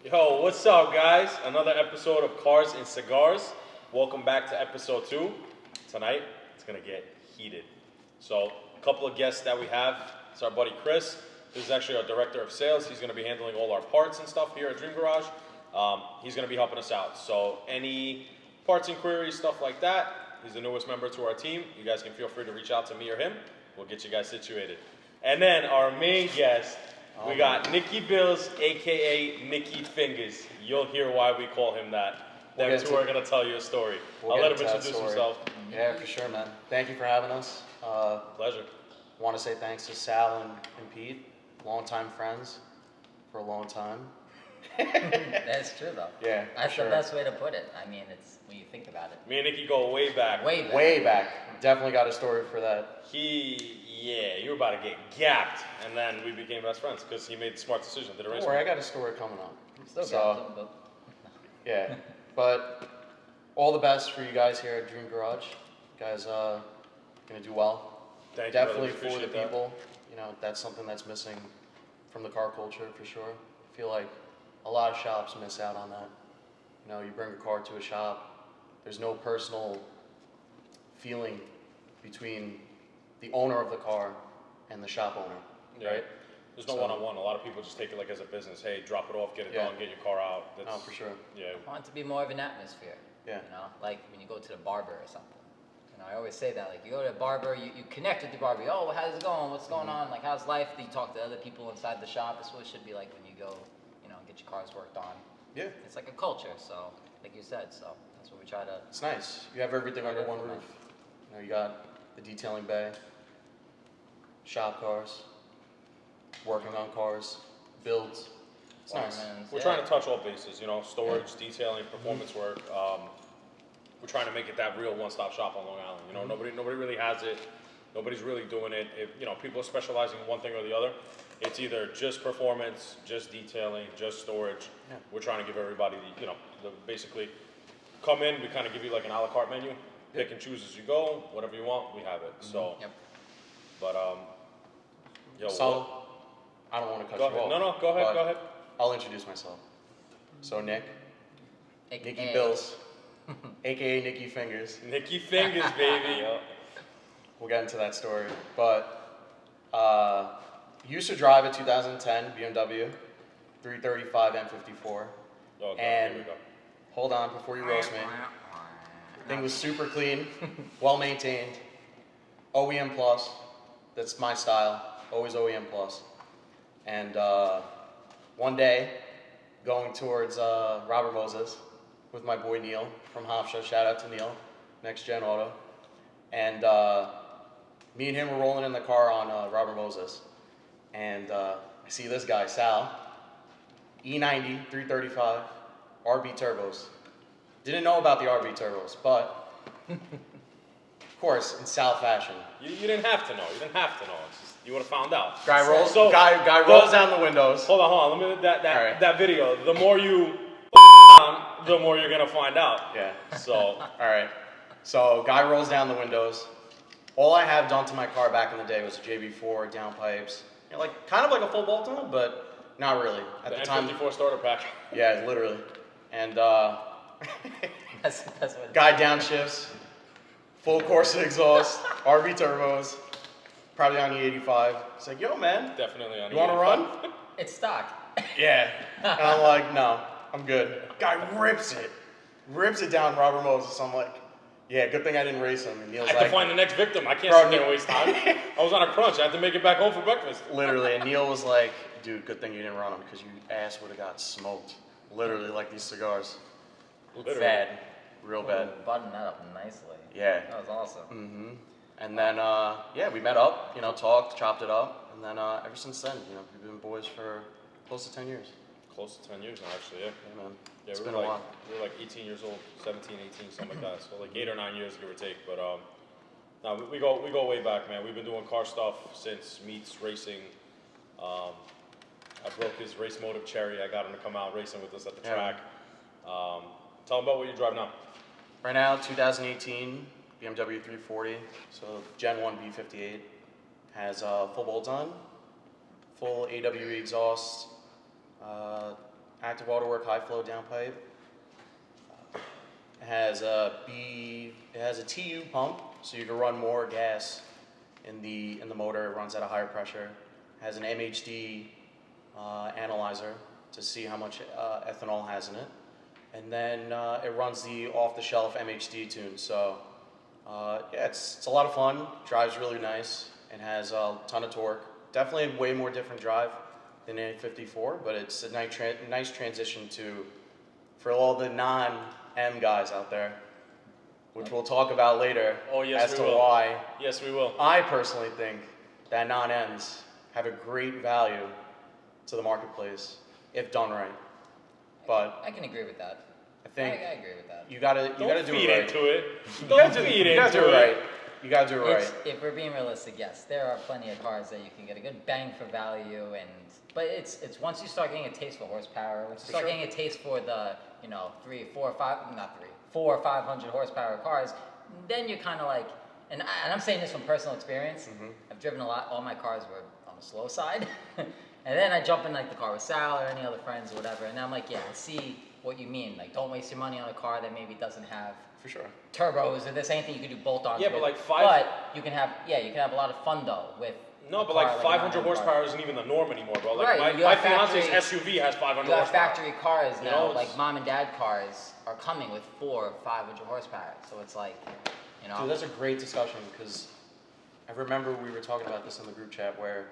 Yo, what's up, guys? Another episode of Cars and Cigars. Welcome back to episode 2. Tonight, it's gonna get heated. So, a couple of guests that we have. It's our buddy Chris. This is actually our director of sales. He's gonna be handling all our parts and stuff here at Dream Garage. He's gonna be helping us out. So, any parts inquiries, stuff like that, he's the newest member to our team. You guys can feel free to reach out to me or him. We'll get you guys situated. And then our main guest, we got Nicky Bills, aka Nicky Fingaz. You'll hear why we call him that. Them two are gonna tell you a story. I'll let him introduce himself. Yeah, for sure, man. Thank you for having us. Pleasure. Want to say thanks to Sal and Pete, longtime friends for a long time. That's true, though. Yeah, That's sure. the best way to put it. I mean, it's when you think about it. Me and Nicky go way back. Way back. Definitely got a story for that. You were about to get gapped, and then we became best friends because he made the smart decision. Did a race. Don't worry, I got a story coming up. Still So- got them, but Yeah, but all the best for you guys here at Dream Garage. You guys gonna do well. Thank you, Definitely brother. for the Appreciate that. people. You know, that's something that's missing from the car culture for sure. I feel like a lot of shops miss out on that. You know, you bring a car to a shop, there's no personal feeling between the owner of the car and the shop owner, right? There's no So- one-on-one. A lot of people just take it like as a business. Hey, drop it off, get it Yeah. done, get your car out. Oh, for sure. Yeah. I want it to be more of an atmosphere. Yeah. You know, like when you go to the barber or something. You know, I always say that. Like, you go to a barber, you connect with the barber. Oh, how's it going? What's going on? Like, how's life? You talk to other people inside the shop. That's what it should be like when you go, you know, get your cars worked on. Yeah, It's like a culture, so, like you said, so that's what we try to. it's nice. You have everything under one roof. You know, you got the detailing bay, shop cars, working on cars, builds. It's nice. Ornaments, We're yeah. trying to touch all bases, you know, storage, detailing, performance work. We're trying to make it that real one-stop shop on Long Island. You know, nobody really has it. Nobody's really doing it. If, you know, people are specializing in one thing or the other. It's either just performance, just detailing, just storage. Yeah. We're trying to give everybody, basically come in. We kind of give you like an a la carte menu. Pick and choose as you go. Whatever you want, we have it. So, Yep. but yo, So, I don't want to cut go you ahead. off. No, go ahead. but Go ahead. I'll introduce myself. So, Nick, Nicky AKA. Bills, aka Nicky Fingaz. Nicky Fingaz, baby. We'll get into that story. But used to drive a 2010 BMW 335 M54. Oh, God, And- here we go. Hold on before you roast me. Thing was super clean, well maintained, OEM plus. That's my style, always OEM plus. And one day, going towards Robert Moses with my boy Neil from Hofstra. Shout out to Neil, Next Gen Auto. And me and him were rolling in the car on Robert Moses. And I see this guy, Sal, E90 335 RB turbos. Didn't know about the RB turbos, but of course, in Sal fashion. You didn't have to know. You didn't have to know. It's just, you would have found out. Guy rolls, So- guy rolls down the windows. Hold on. Let me Alright. that video. The more you the more you're gonna find out. Yeah. So All right. So guy rolls down the windows. All I have done to my car back in the day was JB4 downpipes. You know, like kind of like a full bolt on, but not really. At the time, N54 starter pack. yeah, literally. And That's what. guy downshifts, full Corsa exhaust, RB turbos, probably on E85. It's like, yo, man, Definitely on. you want to run? It's stock. Yeah. And I'm like, no, I'm good. Guy rips it down Robert Moses. I'm like, yeah, good thing I didn't race him. And I Neil's had like, to find the next victim. I can't Bro, sit there and waste time. I was on a crunch. I had to make it back home for breakfast. literally, and Neil was like, dude, good thing you didn't run him because your ass would have got smoked. Literally, like these cigars. Literally. Bad. Real bad. Button that up nicely. Yeah. That was awesome. Mm-hmm. And then, yeah, we met up, you know, talked, chopped it up. And then ever since then, you know, we've been boys for close to 10 years. Close to 10 years now, actually. Yeah. Yeah, man. Yeah, It's we been were a like, while. we were like 18 years old, 17, 18, something like that. So like 8 or 9 years, give or take. But no, we go way back, man. We've been doing car stuff since meets racing. I broke his race motive cherry. I got him to come out racing with us at the Yeah. track. Tell him about what you drive now. Right now, 2018 BMW 340, so Gen 1 B58, has full bolt-on, full AWE exhaust, active auto work high flow downpipe. It has a TU pump, so you can run more gas in the motor. It runs at a higher pressure. It has an MHD analyzer to see how much ethanol has in it, and then it runs the off-the-shelf MHD tune. So yeah, it's a lot of fun. Drives really nice and has a ton of torque. Definitely a way more different drive than an 54, but it's a nice transition for all the non-M guys out there, which we'll talk about later. Oh, yes, as we to will. why Yes, we will. I personally think that non-Ms have a great value to the marketplace if done right. But I can agree with that. I think I agree with that. you gotta do it feed right. into it. You Don't gotta feed you gotta into do it right. it. You gotta do it right. If we're being realistic, yes, there are plenty of cars that you can get a good bang for value, but it's once you start getting a taste for horsepower, once you start getting a taste for the 4 or 500 horsepower cars, then you're kind of like, and I'm saying this from personal experience. I've driven a lot. All my cars were on the slow side, and then I jump in like the car with Sal or any other friends or whatever, and I'm like, yeah, I see what you mean. Like, don't waste your money on a car that maybe doesn't have For sure. turbos or this anything you can do bolt-ons. Yeah, with. but like But you can have a lot of fun though with. No, a but car like 500 an horsepower car. isn't even the norm anymore, bro. Like Right, you my have fiance's factory- SUV has 500 You have horsepower. factory cars You now, know, like it's- mom and dad cars are coming with 400 or 500 horsepower. So it's like, Dude, that's a great discussion because I remember we were talking about this in the group chat where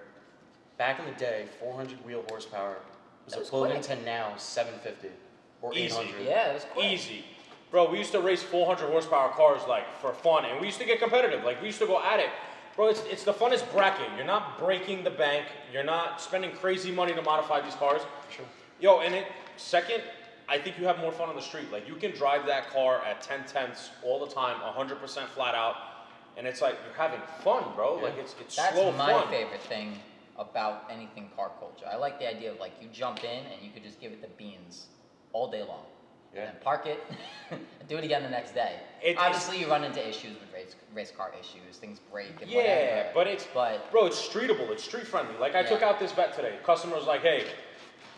back in the day, 400 wheel horsepower was That was equivalent quick. to now 750 or Easy. 800. yeah, it was quick. Easy. Bro, we used to race 400 horsepower cars like for fun, and we used to get competitive. Like we used to go at it. Bro, it's the funnest bracket. You're not breaking the bank. You're not spending crazy money to modify these cars. Sure. Yo, and second, I think you have more fun on the street. Like you can drive that car at 10 tenths all the time, 100% flat out, and it's like you're having fun, bro. Yeah. Like it's That's slow my fun. favorite thing about anything car culture. I like the idea of like you jump in and you could just give it the beans all day long. Yeah. And then park it and do it again the next day. Obviously, you run into issues with race car issues. Things break and Yeah, whatever. but bro, it's streetable. It's street friendly. Like I took Yeah. out this vet today. Customer was like, "Hey,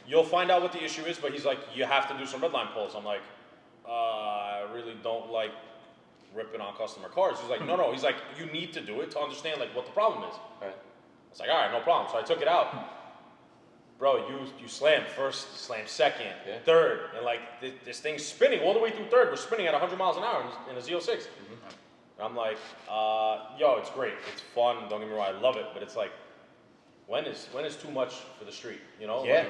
you'll find out what the issue is," but he's like, "You have to do some red line pulls." I'm like, I really don't like ripping on customer cars. He's like, no. He's like, you need to do it to understand like what the problem is. Right. I was like, all right, no problem. So I took it out. Bro, you slammed first, slammed second, Yeah. third, and like this thing's spinning all the way through third. We're spinning at 100 miles an hour in a Z06. And I'm like, yo, it's great. It's fun. Don't get me wrong, I love it. But it's like, when is too much for the street? You know? Yeah.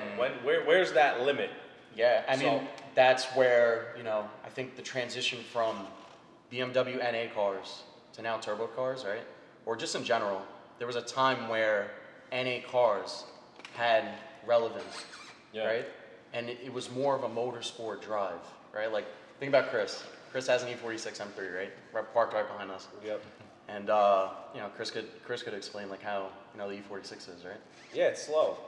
Where's that limit? Yeah, I So- mean, that's where, I think the transition from BMW NA cars to now turbo cars, right? Or just in general, there was a time where NA cars had relevance, Yeah. right? And it was more of a motorsport drive, right? Like, think about Chris. Chris has an E46 M3, right? Parked right behind us. Yep. And, Chris could explain, like, how, the E46 is, right? Yeah, it's slow.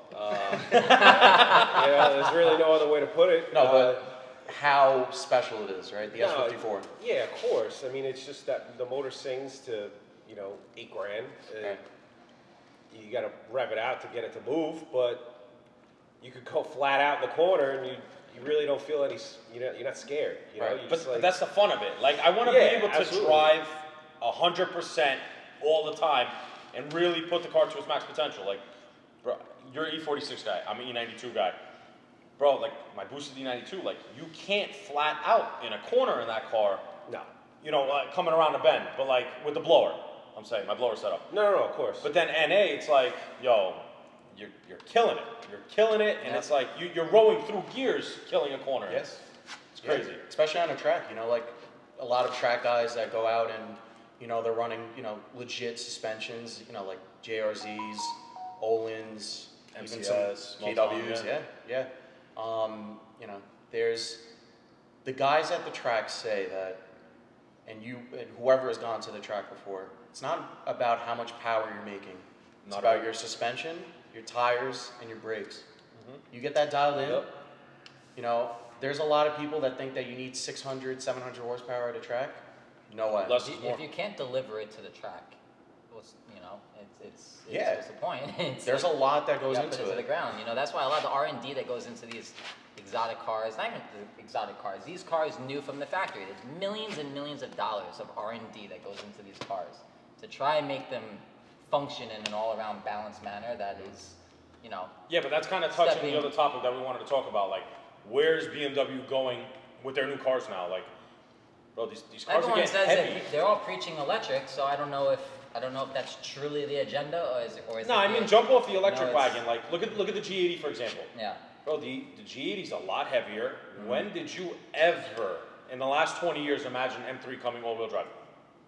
There's really no other way to put it. No, but how special it is, right? The No, S54. Yeah, of course. I mean, it's just that the motor sings to, $8,000. Right. You got to rev it out to get it to move, but you could go flat out in the corner and you really don't feel any. You're not scared. Right. You're But just like, that's the fun of it. Like I want to Yeah, be able to absolutely. drive 100% all the time and really put the car to its max potential. Like, bro, you're an E46 guy. I'm an E92 guy. Bro, like my boosted E92, like you can't flat out in a corner in that car. no. Like coming around a bend, but like with the blower. I'm saying my blower setup. No, of course. But then NA, it's like, yo, you're killing it. You're killing it, and Yeah. it's like you're rolling through gears, killing a corner. Yes. It's crazy. Yeah, especially on a track, like a lot of track guys that go out and, they're running, legit suspensions, like JRZs, Olin's, even some MCS, KWs, yeah. yeah. There's the guys at the track say that, and whoever has gone to the track before, it's not about how much power you're making. It's Not about at all. your suspension, your tires, and your brakes. You get that dialed in, Yep. there's a lot of people that think that you need 600, 700 horsepower at a track. No way. Less is more. If you can't deliver it to the track, well, what's the point? There's a lot that goes put into it to it. the ground. That's why a lot of the R&D that goes into these exotic cars, not even the exotic cars, these cars new from the factory. There's millions and millions of dollars of R&D that goes into these cars to try and make them function in an all-around balanced manner that is, Yeah, but that's kind of touching the other topic that we wanted to talk about. Like, where's BMW going with their new cars now? Like, bro, these cars Everyone are getting says heavy. that they're all preaching electric, so I don't know if that's truly the agenda or is No, it I mean, jump off the electric it's- wagon. Like, look at the G80 for example. Yeah. Bro, the G80's a lot heavier. When did you ever, in the last 20 years, imagine M3 coming all-wheel drive?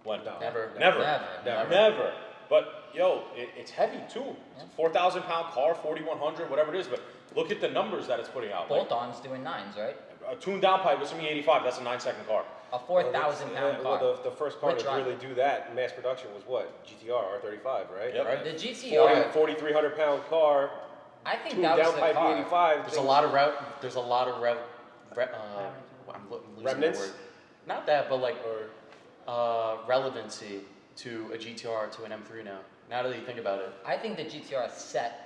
When? No. Never. But yo, it's heavy too. It's a 4,000-pound car, 4,100, whatever it is. But look at the numbers that it's putting out. Bolt-on's doing 9s, right? A tuned downpipe with some E85. That's a 9-second car. A 4,000-pound car. Well, the first car With to really driver. do that in mass production was what? GTR R35, right? Yep. Right? The GTR, 4,300-pound car. I think Tuned that was the downpipe car. E85. There's a lot of I'm losing the Remnants? word. Not that, but like relevancy to a GTR to an M3 now. Now that you think about it, I think the GTR set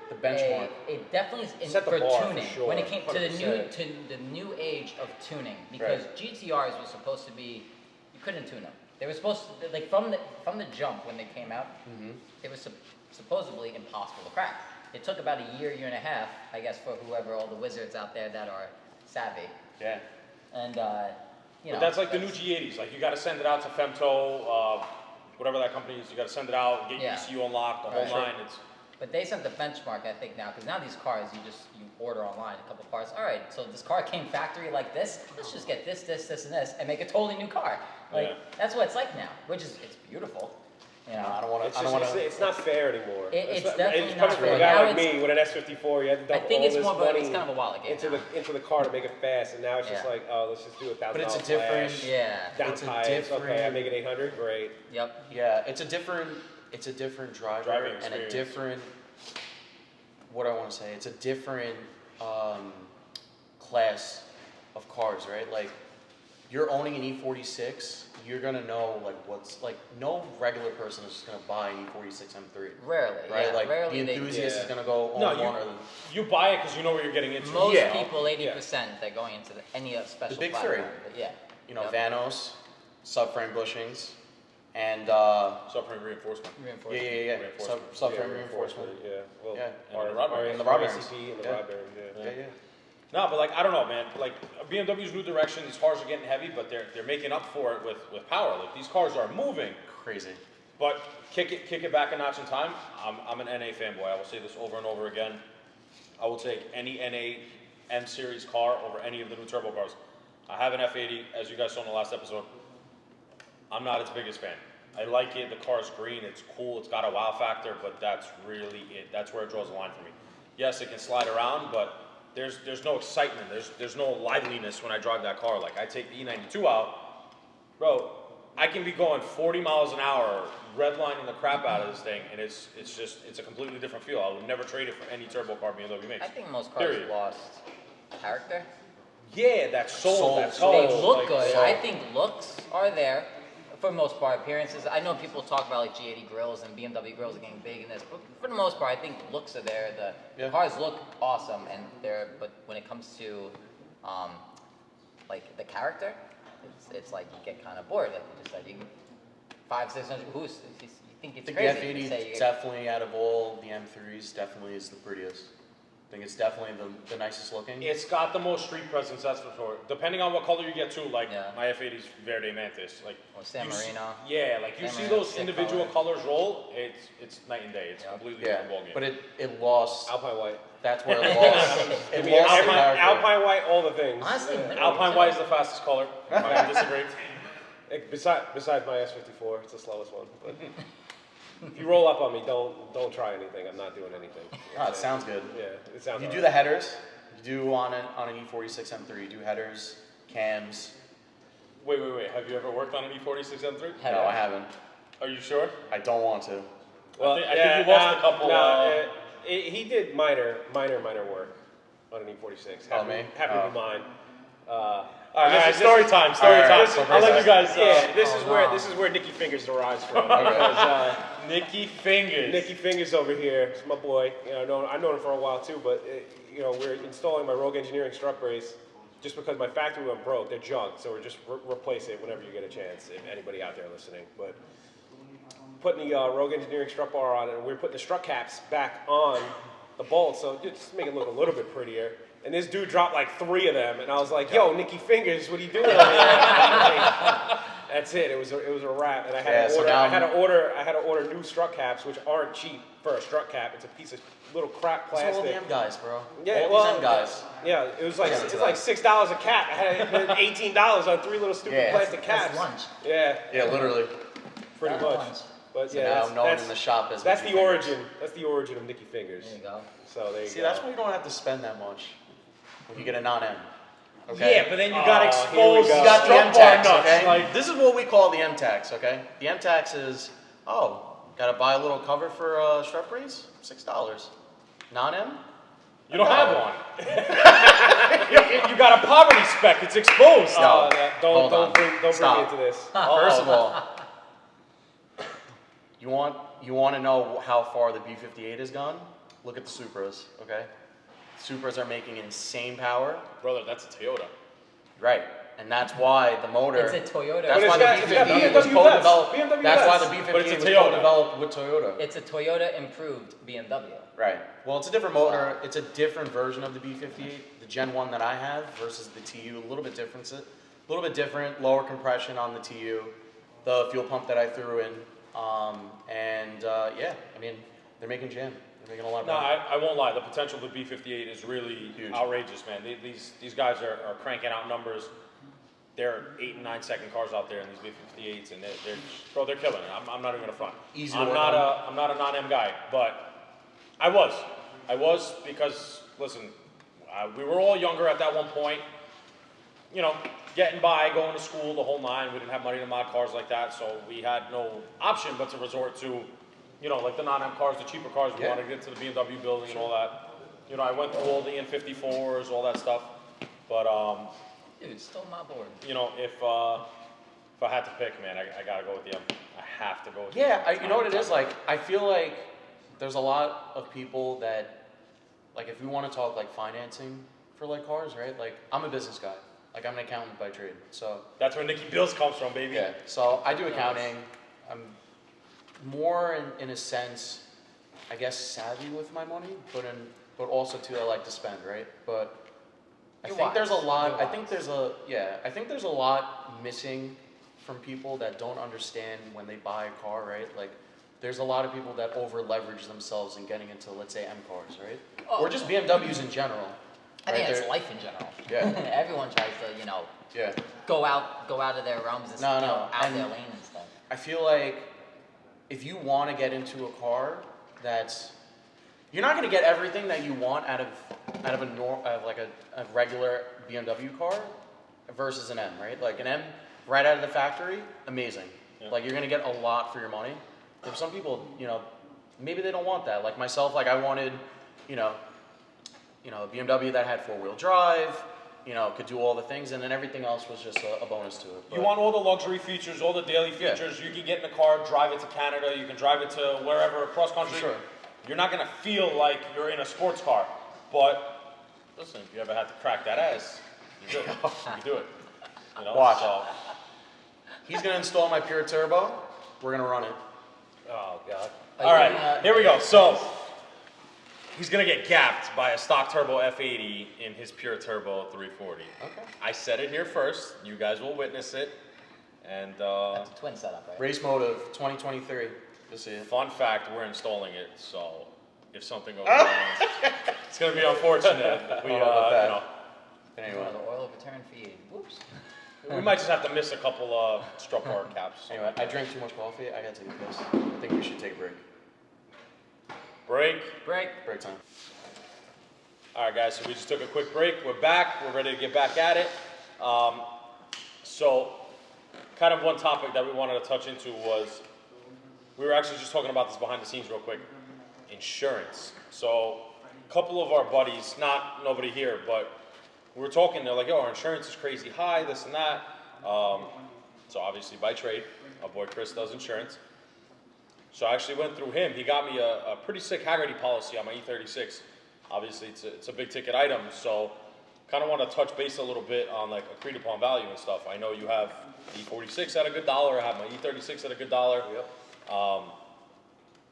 the benchmark. it definitely is in Set the for bar for tuning sure, when it came to the 100%. new age of tuning because GTRs were supposed to be you couldn't tune them. They were supposed to like from the jump when they came out. It was supposedly impossible to crack. It took about a year and a half, I guess, for whoever all the wizards out there that are savvy. Yeah. And But that's like the new G80s. Like, you got to send it out to Femto, whatever that company is. You got to send it out, get your Yeah. ECU unlocked, the whole Right. nine. But they set the benchmark, I think, now, because now these cars, you order online a couple parts. All right, so this car came factory like this. Let's just get this, and this, and make a totally new car. Like Yeah. that's what it's like now, which is it's beautiful. I don't want It's, to. I just, don't want to. it's not fair anymore. It's not- definitely it's not coming from fair. a guy Now like it's- me with an S54. You had to dump I think all it's this more of a, money it's kind of a wallet game into now. the car to make it fast, and now it's just Yeah. like, oh, let's just do $1,000. But it's a different- flash, Yeah. down It's a tires. Okay, I different- make it 800. Great. Yep. Yeah, it's a different driver Driving and a experience. different. What do I want to say? It's a different class of cars, right? Like, you're owning an E46, you're gonna know like what's like. No regular person is just gonna buy an E46 M3, Rarely. right? Yeah, Like rarely the enthusiast yeah. is gonna go own No, one or you buy it because you know what you're getting into. Most Yeah. people, 80%, they're going into any special big platform. three. But yeah. Yep. Vanos, subframe bushings, and Subframe reinforcement. Reinforcement. yeah. Reinforcement. Subframe reinforcement. Yeah. Well, Yeah. And the rod bearings. And the rod bearings. RACP and the Yeah. rod bearings. Yeah. Yeah. No, but like, I don't know, man. Like, BMW's new direction, these cars are getting heavy, but they're making up for it with power. Like, these cars are moving. Crazy. But kick it back a notch in time. I'm an NA fanboy. I will say this over and over again. I will take any NA M series car over any of the new turbo cars. I have an F80, as you guys saw in the last episode. I'm not its biggest fan. I like it. The car's green. It's cool. It's got a wow factor, but that's really it. That's where it draws the line for me. Yes, it can slide around, but there's no excitement. There's no liveliness when I drive that car. Like, I take the E92 out, bro. I can be going 40 miles an hour, redlining the crap out of this thing, and it's a completely different feel. I would never trade it for any turbo car BMW makes. I think most cars Period. lost character. Yeah, that soul, that soul. They look like, good. soul. I think looks are there for the most part. Appearances. I know people talk about like G80 grills and BMW grills are getting big in this, but for the most part, I think looks are there. The cars look awesome, and but when it comes to like the character, it's like you get kind of bored. Like you just said, you 500-600. You think it's I think crazy? the to say you F80 get- definitely out of all the M3s definitely is the prettiest. I think it's definitely the nicest looking. It's got the most street presence, that's for sure. Depending on what color you get too, like Yeah. my F80's Verde Mantis. Like, Or San you see- Marino. yeah, like you San see Marino, those sick individual color. colors roll, it's night and day. It's a Yeah. completely Yeah, different ballgame. but it lost. Alpine white. That's where it lost. Give It me lost the Alpine, character. Alpine white, all the things. Honestly, Alpine white is the fastest color. I disagree. Besides my S54, it's the slowest one. But if you roll up on me, don't try anything. I'm not doing anything. Oh, it sounds good. Yeah, it sounds. You all do right. the headers. You do on an E46 M3. You do headers, cams. Wait. Have you ever worked on an E46 M3? No, I haven't. Are you sure? I don't want to. Well, I think you lost a couple. He did minor work on an E46. Oh, me? Happened to Oh. be mine. All right, story time. I'll let you guys. This is where Nicky Fingaz derives from. Nicky Fingaz. Nicky Fingaz over here. It's my boy. I've known him for a while too. But we're installing my Rogue Engineering strut brace just because my factory went broke. They're junk, so we're just replace it whenever you get a chance. If anybody out there listening, but putting the Rogue Engineering strut bar on it, and we're putting the strut caps back on the bolts, so just make it look a little bit prettier. And this dude dropped like 3 of them, and I was like, "Yo, Nicky Fingaz, what are you doing over there?" That's it. It was a wrap, and I had to order new strut caps, which aren't cheap for a strut cap. It's a piece of little crap plastic. It's all the M guys, bro. Yeah, all these M guys. Yeah, it was like $6 a cap. I had $18 on 3 little stupid plastic caps. That's lunch. Yeah, literally. pretty much. But So now no one in the shop is. That's the origin. That's the origin of Nicky Fingaz. There you go. So there you go. See, that's why you don't have to spend that much when you get a non-M. Okay? Yeah, but then you got here we exposed. go. You got the strut M bar tax, nuts, okay? like- This is what we call the M tax, okay? The M tax is, gotta buy a little cover for strut brace? $6. Non-M? You don't have one. you got a poverty spec. It's exposed. No. Don't bring me Stop. into this. First of all, you want to know how far the B58 has gone? Look at the Supras, okay? Supras are making insane power. Brother, that's a Toyota. Right. And that's why the motor. It's a Toyota. That's But why it's the got B58 was BMW co-developed. BMW That's why nuts. the But it's a B58 was Toyota. co-developed with Toyota. It's a Toyota improved BMW. Right. Well, it's a different motor. It's a different version of the B58. The Gen 1 that I have versus the TU, a little bit different. Lower compression on the TU. The fuel pump that I threw in. I mean, they're making jam. They're making a lot of No, money. I won't lie. The potential of the B58 is really Huge. outrageous, man. These guys are cranking out numbers. There are 8 and 9 second cars out there in these B58s, and they're killing it. I'm not even gonna front. Easy to I'm work not on. I'm not a non-M guy, but I was because listen, we were all younger at that one point. Getting by, going to school, the whole 9. We didn't have money to mod cars like that, so we had no option but to resort to, like the non-M cars, the cheaper cars. We wanted to get to the BMW building and all that. I went through all the N54s, all that stuff. But Dude, stole my board. if I had to pick, man, I gotta go with the M. I have to go with the Yeah, M. you know what it is? Like, I feel like there's a lot of people that, like, if we want to talk, like, financing for, like, cars, right? Like, I'm a business guy. Like, I'm an accountant by trade, so. That's where Nicky Bills comes from, baby. Yeah, so I do accounting. I'm more, in a sense, I guess, savvy with my money, but also, too, I like to spend, right? But I think there's a lot, I think there's a lot missing from people that don't understand when they buy a car, right? Like, there's a lot of people that over leverage themselves in getting into, let's say, M cars, right? Or just BMWs in general. I think right? it's life in general. Yeah. Everyone tries to, Yeah. go out of their realms and out their lane and stuff. I feel like if you want to get into a car that's, you're not going to get everything that you want out of a regular BMW car versus an M, right? Like an M right out of the factory, amazing. Yeah. Like you're going to get a lot for your money. But some people, maybe they don't want that. Like myself, like I wanted, a BMW that had 4-wheel drive, could do all the things, and then everything else was just a bonus to it. You want all the luxury features, all the daily features. You can get in the car, drive it to Canada. You can drive it to wherever, across country. Sure. You're not going to feel like you're in a sports car. But listen, if you ever had to crack that ass, you do it. You can do it. Watch. So, He's going to install my Pure Turbo. We're going to run it. Oh God. all right, here we go. So he's going to get gapped by a stock turbo F80 in his Pure Turbo 340. Okay. I said it here first. You guys will witness it. And That's a twin setup, right? Race Motive 2023. You'll see it. fun fact, we're installing it. So if something goes wrong, it's going to be unfortunate. We, I don't know about that. Anyway. The oil return feed. Whoops. we might just have to miss a couple strut bar caps. Anyway, I drank too much coffee. I got to take a piss. I think we should take a break. Break. Break time. All right, guys, so we just took a quick break. We're back. We're ready to get back at it. So kind of one topic that we wanted to touch into was, we were actually just talking about this behind the scenes real quick, insurance. So a couple of our buddies, nobody here, but we were talking. They're like, "Yo, our insurance is crazy high, this and that." So obviously by trade, our boy Chris does insurance. So I actually went through him. He got me a pretty sick Haggerty policy on my E36. Obviously, it's a big ticket item, so kind of want to touch base a little bit on like agreed upon value and stuff. I know you have E46 at a good dollar. I have my E36 at a good dollar. Yep.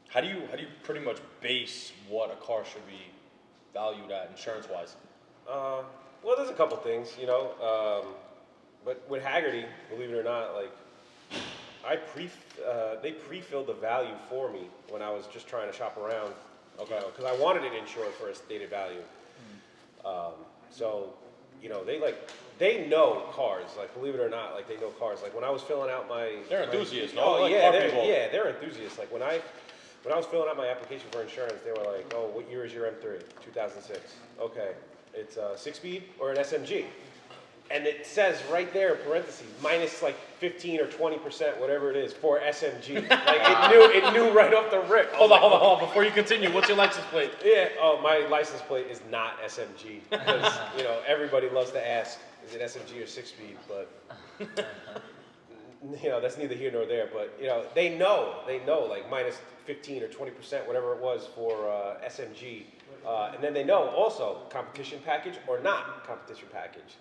How do you pretty much base what a car should be valued at insurance wise? Well, there's a couple things, you know. But with Haggerty, believe it or not, like they pre-filled the value for me when I was just trying to shop around. Okay. Because I wanted it insured for a stated value. So, you know, they know cars. Like, believe it or not, like they know cars. Like when I was filling out they're enthusiasts. No, oh like yeah, car people. they're enthusiasts. Like when I was filling out my application for insurance, they were like, "Oh, what year is your M3? 2006. Okay, it's a 6-speed or an SMG." And it says right there in parentheses, minus like 15 or 20%, whatever it is, for SMG. Like it knew right off the rip. Hold on. Before you continue, what's your license plate? Yeah. Oh, my license plate is not SMG because you know everybody loves to ask, is it SMG or 6-speed? But you know that's neither here nor there. But you know they know like minus 15 or 20%, whatever it was for SMG, and then they know also competition package or not competition package.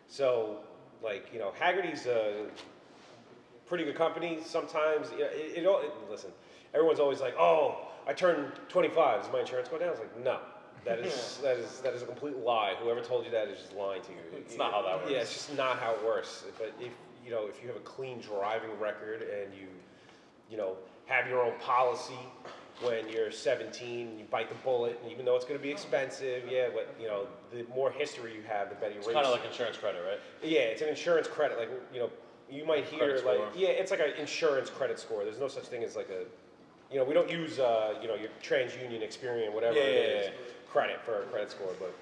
So, like, you know, Haggerty's a pretty good company. Sometimes, listen, everyone's always like, "Oh, I turned 25. Does my insurance go down?" I was like, "No, that is a complete lie. Whoever told you that is just lying to you. It's not how that works." Yeah, it's just not how it works. But if you have a clean driving record and you know, have your own policy. When you're 17, you bite the bullet, and even though it's going to be expensive, but you know, the more history you have, the better your rates. It's kind of like insurance credit, right? Yeah, it's an insurance credit. Like, you know, you might hear Credit like, score. it's like an insurance credit score. There's no such thing as like we don't use, you know, your TransUnion, Experian, whatever it is, credit for a credit score. But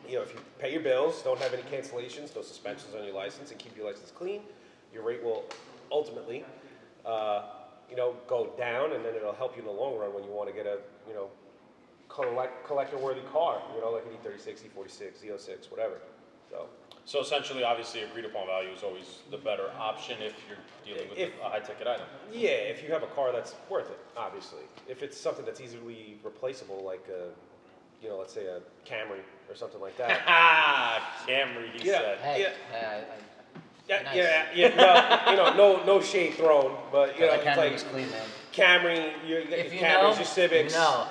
you know, if you pay your bills, don't have any cancellations, no suspensions on your license, and keep your license clean, your rate will ultimately. You know, go down, and then it'll help you in the long run when you want to get a, you know, collector-worthy car, you know, like an E36, E46, Z06, whatever. So essentially, obviously, agreed upon value is always the better option if you're dealing with a high-ticket item. Yeah, if you have a car that's worth it, obviously. If it's something that's easily replaceable, like you know, let's say a Camry or something like that. Camry, he said. Hey, Yeah, no, you know, no shade thrown, but you know, That it's Camry like was clean, man. Camry, you got if your you Camrys, know, your Civics, no.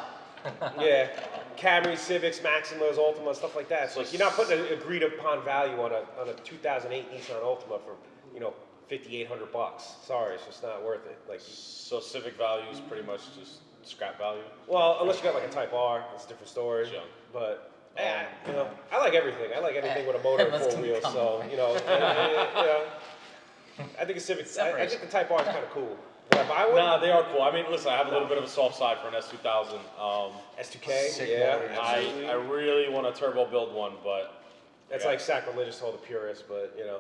yeah, Camry, Civics, Maximas, Ultimas, stuff like that. So like, you're not putting an agreed upon value on a 2008 Nissan Altima for, you know, $5,800. Sorry, it's just not worth it. Like, So Civic value is pretty much just scrap value? well, unless you got like a Type R, it's a different story. Junk. But you know, I like everything. I like anything with a motor and Let's 4 wheels. come So you know, I think a Civic. I think the Type R is kind of cool. Would I buy one? Nah, they are cool. I mean, listen, I have a little bit of a soft side for an S2000. S2K. Sick Yeah, motor, absolutely. I really want to turbo build one, but That's yeah. like sacrilegious to all the purists, but you know,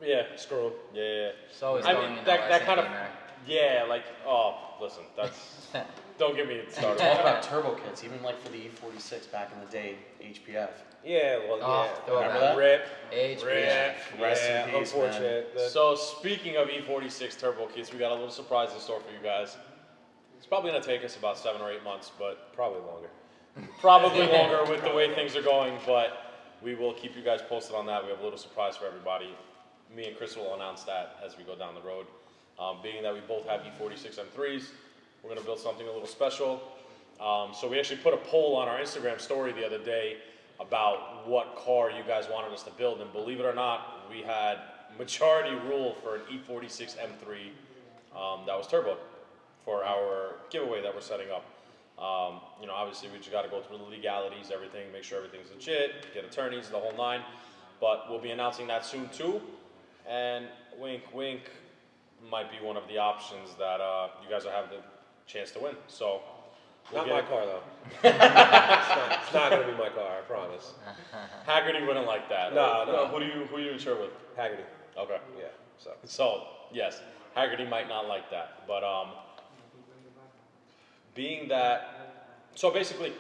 yeah, screw them. yeah. It's always I going mean, in that kind of, gamer. yeah, like, oh, listen, that's, don't get me started. Talk about turbo kits, even like for the E46 back in the day, HPF. Yeah, well, Oh, throw it Remember back. that? Rip, Age, rip. Rest in Yeah, peace, man. unfortunate. The- So speaking of E46 turbo kits, we got a little surprise in store for you guys. It's probably gonna take us about 7 or 8 months, but probably longer. probably longer with the way things are going, but we will keep you guys posted on that. We have a little surprise for everybody. Me and Chris will announce that as we go down the road. Being that we both have E46 M3s, we're gonna build something a little special. So we actually put a poll on our Instagram story the other day about what car you guys wanted us to build, and believe it or not, we had majority rule for an E46 M3 that was turbo for our giveaway that we're setting up. You know, obviously we just got to go through the legalities, everything, make sure everything's legit, get attorneys, the whole nine. But we'll be announcing that soon too. And wink, wink, might be one of the options that you guys will have the chance to win. So. We'll Not get my it. car though. It's not gonna be my car, I promise. Haggerty wouldn't like that. No, no. Who you insure with? Haggerty. Okay. Yeah. So yes, Haggerty might not like that, but being that, so basically,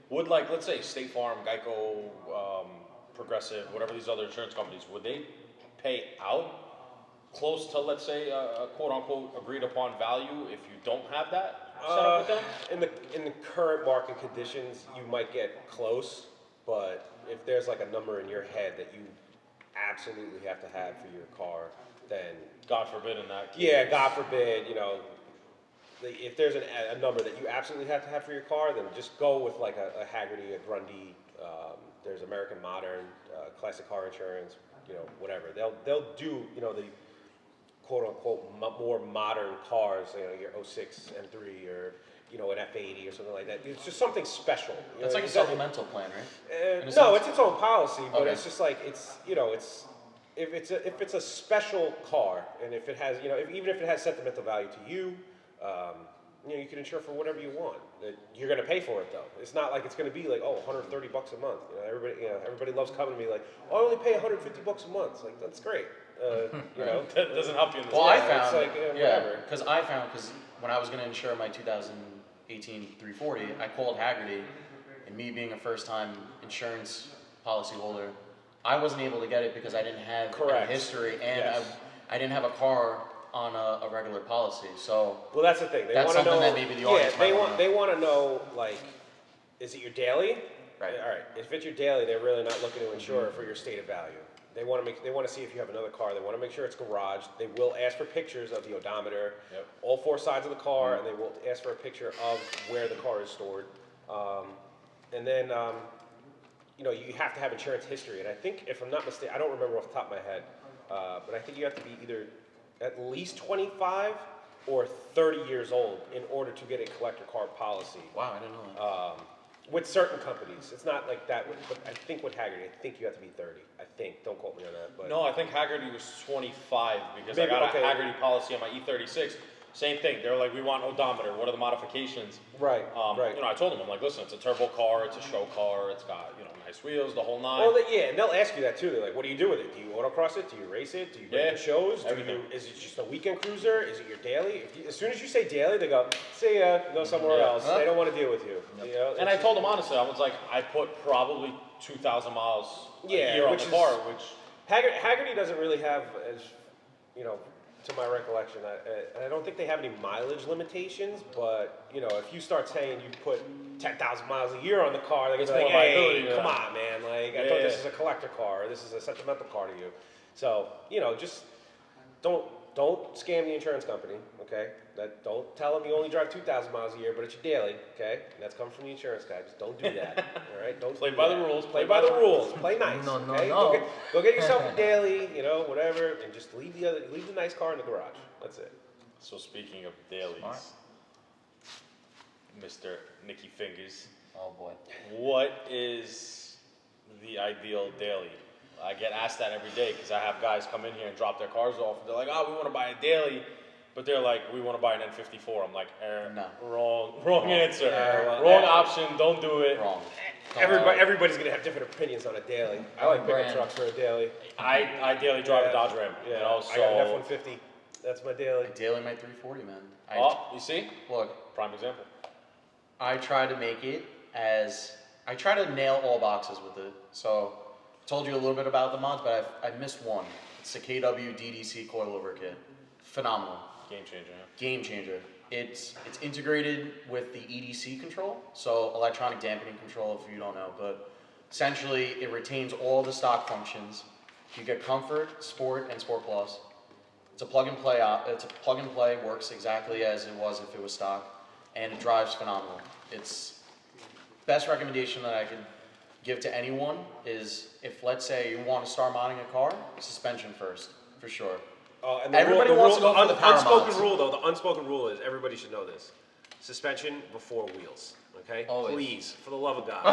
would like let's say State Farm, Geico, Progressive. Progressive, whatever these other insurance companies, would they pay out close to, let's say, a quote-unquote agreed upon value if you don't have that set up with them? In the current market conditions, you might get close, but if there's like a number in your head that you absolutely have to have for your car, then God forbid in that case. yeah, God forbid, you know, if there's a number that you absolutely have to have for your car, then just go with like a Hagerty, a Grundy. There's American Modern, Classic Car Insurance, you know, whatever. They'll do, you know, the quote unquote more modern cars, you know, your 06 M3 or you know an F80 or something like that. It's just something special. You It's know, like a supplemental plan, right? no, it's its own policy, but Okay. it's just like it's you know it's if it's a special car and if it has you know even if it has sentimental value to you, you know you can insure for whatever you want. You're gonna pay for it though. It's not like it's gonna be like $130 a month. Everybody loves coming to me like I only pay $150 a month. It's like that's great. You know That doesn't help you in this. Well, I found, it's like, whatever. because when I was going to insure my 2018 340, I called Hagerty, and me being a first-time insurance policy holder, I wasn't able to get it because I didn't have Correct. a history, and Yes. I didn't have a car on a regular policy. So Well, that's the thing. They That's want to something know. that maybe the audience might wanna know. They want to know like, is it your daily? Right. All right. If it's your daily, they're really not looking to insure for your state of value. They want to see if you have another car. They want to make sure it's garaged. They will ask for pictures of the odometer, Yep. all four sides of the car, and they will ask for a picture of where the car is stored. And then, you know, you have to have insurance history. And I think, if I'm not mistaken, I don't remember off the top of my head, but I think you have to be either at least 25 or 30 years old in order to get a collector car policy. wow, I didn't know that. With certain companies, it's not like that. But I think with Hagerty, I think you have to be 30. I think. Don't quote me on that. But No, I think Hagerty was 25 because Maybe, I got okay. a Hagerty policy on my E36. Same thing. They were like, we want odometer. What are the modifications? right, right. You know, I told them, I'm like, listen, it's a turbo car, it's a show car, it's got, you know, nice wheels, the whole nine. Well, yeah, and they'll ask you that too. They're like, "What do you do with it? Do you autocross it? Do you race it? Do you bring Yeah, it to shows? everything. Is it just a weekend cruiser? Is it your daily?" As soon as you say daily, they go, "See ya, go somewhere Yeah. else." They don't want to deal with you. You know? And I told them honestly, I was like, I put probably 2,000 miles a year on which the is- car, which Hagerty doesn't really have, as you know, to my recollection, I don't think they have any mileage limitations. But you know, if you start saying you put 10,000 miles a year on the car, they're gonna It's be like, more "Hey, liability, yeah. come on, man! Like I Yeah, thought this yeah. is a collector car, or this is a sentimental car to you." So you know, just don't scam the insurance company, okay? Don't tell them you only drive 2,000 miles a year, but it's your daily, okay? And that's coming from the insurance guy. Just don't do that, all right? Don't Play do by that. the rules, Play by the rules. Play nice, No, no, okay? no. Go get yourself a daily, you know, whatever, and just leave the nice car in the garage. That's it. So speaking of dailies, Smart. Mr. Nicky Fingaz, Oh boy. what is the ideal daily? I get asked that every day because I have guys come in here and drop their cars off. They're like, "Oh, we want to buy a daily," but they're like, "We want to buy an N54." I'm like, No. wrong answer, Yeah, well, wrong yeah. option. Don't do it. Wrong. Everybody's gonna have different opinions on a daily. I like pickup Brand. trucks for a daily. I daily drive Yeah. a Dodge Ram. Yeah, You know, I got an so F-150. That's my daily. I daily my 340, man. oh, you see, Look, prime example. I try to make it I try to nail all boxes with it. So, I told you a little bit about the mods, but I missed one. It's the KW DDC coilover kit. Phenomenal. Game changer. Yeah. Game changer. It's integrated with the EDC control, so electronic dampening control if you don't know, but essentially it retains all the stock functions. You get comfort, sport, and sport plus. It's a plug and play works exactly as it was if it was stock, and it drives phenomenal. It's best recommendation that I could give to anyone is if, let's say, you want to start modding a car, suspension first, for sure. And Everybody wants to go for the power unspoken mods. rule, though. The unspoken rule is everybody should know this: suspension before wheels. Okay, Always. please, for the love of God,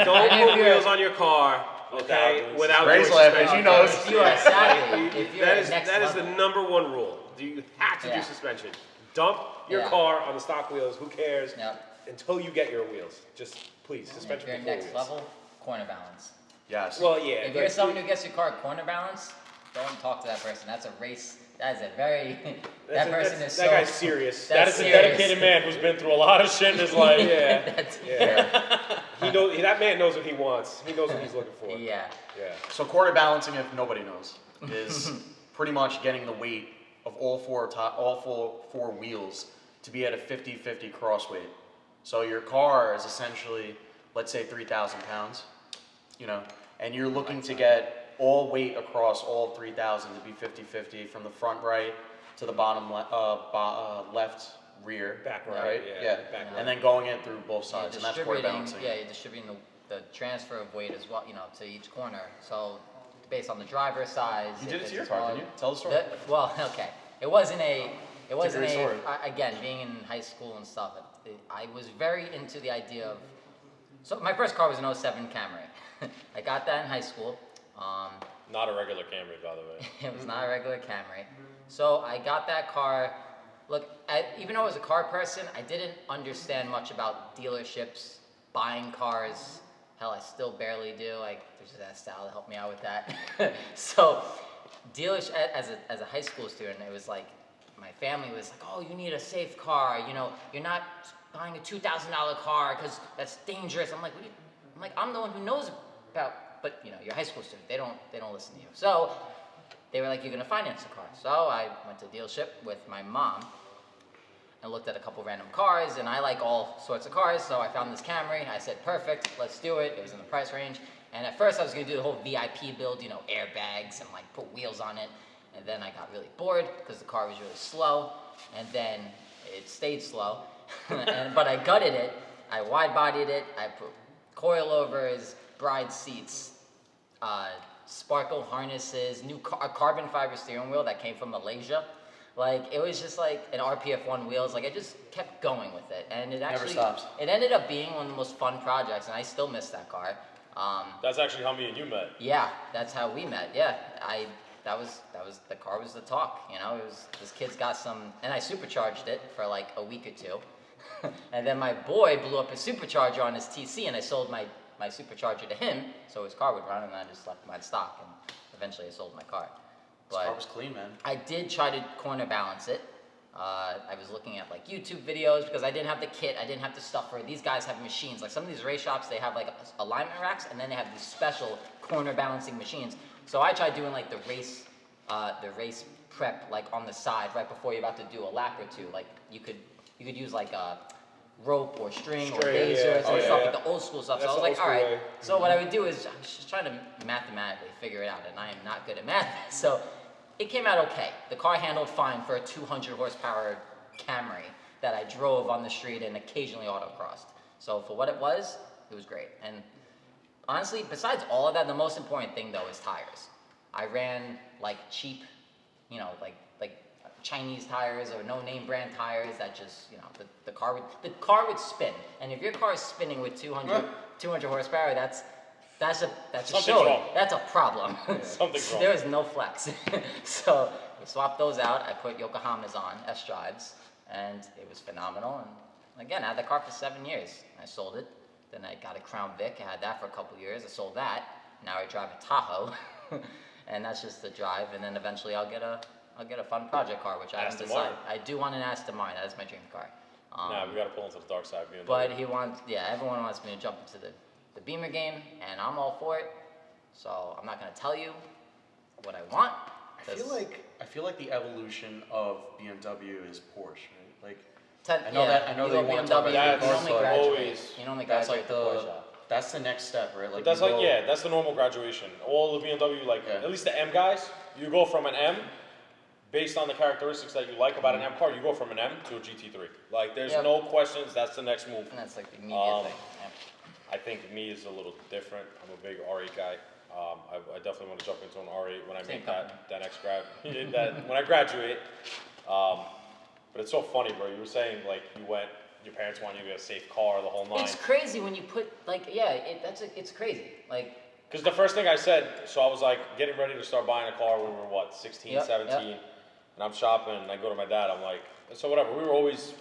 don't And if put you're- wheels on your car. Okay, doing without Ray's doing laughing. suspension. She knows. If you are savvy, if you're That at is next that is the level. number one rule. You have to Yeah. do suspension. Dump your Yeah. car on the stock wheels. Who cares? Yep. Until you get your wheels. Just please And if suspension you're before next wheels. level, corner balance. Yes. Well, yeah. If you're someone who gets your car corner balance, don't talk to that person. That's a race That is a very. That guy's serious. That is a dedicated man who's been through a lot of shit in his life. He knows. That man knows what he wants. He knows what he's looking for. Yeah. So quarter balancing, if nobody knows, is pretty much getting the weight of all four wheels to be at a 50-50 cross weight. So your car is essentially, let's say 3,000 pounds, and you're looking to get all weight across all 3,000 to be 50-50 from the front right to the bottom left rear. Back right? Yeah. Back right. And then going in through both sides, and that's quarter balancing. Yeah, you're distributing the transfer of weight as well, to each corner. So based on the driver's size. You did it to your car, didn't you? Tell the story. Okay. It wasn't a story. again, being in high school and stuff, I was very into the idea of, so my first car was an '07 Camry. I got that in high school. Not a regular Camry, by the way. It was not a regular Camry. So I got that car. Look, even though I was a car person, I didn't understand much about dealerships, buying cars. Hell, I still barely do. There's just that style to help me out with that. So, dealers as a high school student, it was like my family was like, "Oh, you need a safe car. You're not buying a $2,000 car because that's dangerous." I'm like, I'm the one who knows about. But you're a high school student. They don't listen to you. So they were like, "You're gonna finance a car." So I went to a dealership with my mom. I looked at a couple random cars, and I like all sorts of cars, so I found this Camry. I said, perfect, let's do it. It was in the price range. And at first I was gonna do the whole VIP build, airbags and put wheels on it. And then I got really bored because the car was really slow. And then it stayed slow. But I gutted it, I wide-bodied it, I put coilovers, bride seats, sparkle harnesses, a carbon fiber steering wheel that came from Malaysia. It was just an RPF1 wheels. I just kept going with it, and it actually never stops. It ended up being one of the most fun projects, and I still miss that car. That's actually how me and you met. Yeah, that's how we met. Yeah, that was the car was the talk. It was this kid's got some, and I supercharged it for a week or two, and then my boy blew up his supercharger on his TC, and I sold my supercharger to him so his car would run, and I just left him at stock, and eventually I sold my car. This car was clean, man. I did try to corner balance it. I was looking at YouTube videos because I didn't have the kit, I didn't have the stuffer. These guys have machines. Some of these race shops, they have alignment racks, and then they have these special corner balancing machines. So I tried doing the race prep on the side right before you're about to do a lap or two. You could use a rope or string or lasers and stuff, the old school stuff. So I was all right. Way. So what I would do is I was just trying to mathematically figure it out, and I am not good at math. So it came out okay. The car handled fine for a 200 horsepower Camry that I drove on the street and occasionally autocrossed. So for what it was great. And honestly, besides all of that, the most important thing though is tires. I ran cheap, Chinese tires or no name brand tires that just, the car would spin. And if your car is spinning with 200 horsepower, that's a show. Wrong. That's a problem. Something's wrong. There is no flex. So we swapped those out. I put Yokohamas on, S-Drives, and it was phenomenal. And again, I had the car for 7 years. I sold it. Then I got a Crown Vic. I had that for a couple years. I sold that. Now I drive a Tahoe. And that's just the drive. And then eventually I'll get a fun project car, which I haven't decided. I do want an Aston Martin. That is my dream car. We gotta pull into the dark side. But everyone wants me to jump into the Beamer game, and I'm all for it. So I'm not gonna tell you what I want. I feel like the evolution of BMW is Porsche, right? I know they want to talk about You normally graduate the Porsche. That's the next step, right? That's that's the normal graduation. All the BMW, at least the M guys, you go from an M. Based on the characteristics that you like about an M car, you go from an M to a GT3. There's no questions. That's the next move. And that's the immediate thing. Yeah. I think me is a little different. I'm a big R8 guy. I definitely want to jump into an R8 when I make that next when I graduate. But it's so funny, bro. You were saying your parents want you to get a safe car, the whole nine. It's crazy when you put it's crazy. Because the first thing I said, so I was getting ready to start buying a car when we were 16, 17, and I'm shopping and I go to my dad. I'm like, so whatever. We were always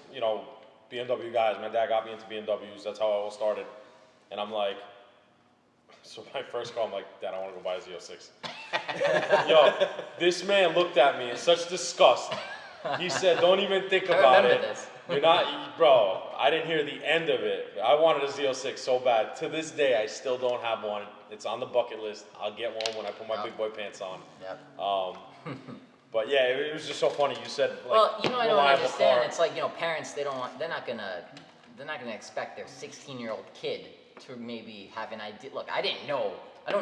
BMW guys. My dad got me into BMWs. That's how I all started. And I'm like, So my first call, I'm like, Dad, I want to go buy a Z06. Yo, this man looked at me in such disgust. He said, don't even think about it. This. You're not, bro, I didn't hear the end of it. I wanted a Z06 so bad. To this day, I still don't have one. It's on the bucket list. I'll get one when I put my big boy pants on. Yep. But yeah, it was just so funny. You said, like, Well, you know, I don't reliable understand. car. It's like, you know, parents, they're not gonna expect their 16-year-old kid to maybe have an idea. Look, I didn't know what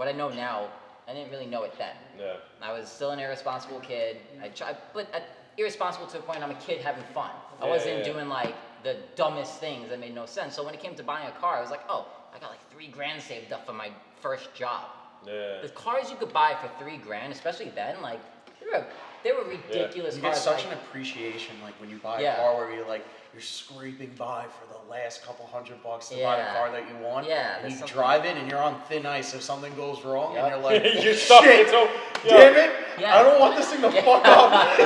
I know now. I didn't really know it then. Yeah. I was still an irresponsible kid. Irresponsible to the point I'm a kid having fun. I wasn't doing like the dumbest things that made no sense. So when it came to buying a car, I was like, oh, I got like $3,000 saved up for my first job. Yeah. The cars you could buy for $3,000, especially then, like they were ridiculous You cars. get such like, an appreciation, like when you buy Yeah. a car where you're scraping by for the last couple $100 to buy the Yeah. car that you want. Yeah, And there's you something- drive it and you're on thin ice if something goes wrong and Yep. you're like, You're stuck. shit, So, damn it, Yeah. I don't want this thing to fuck up.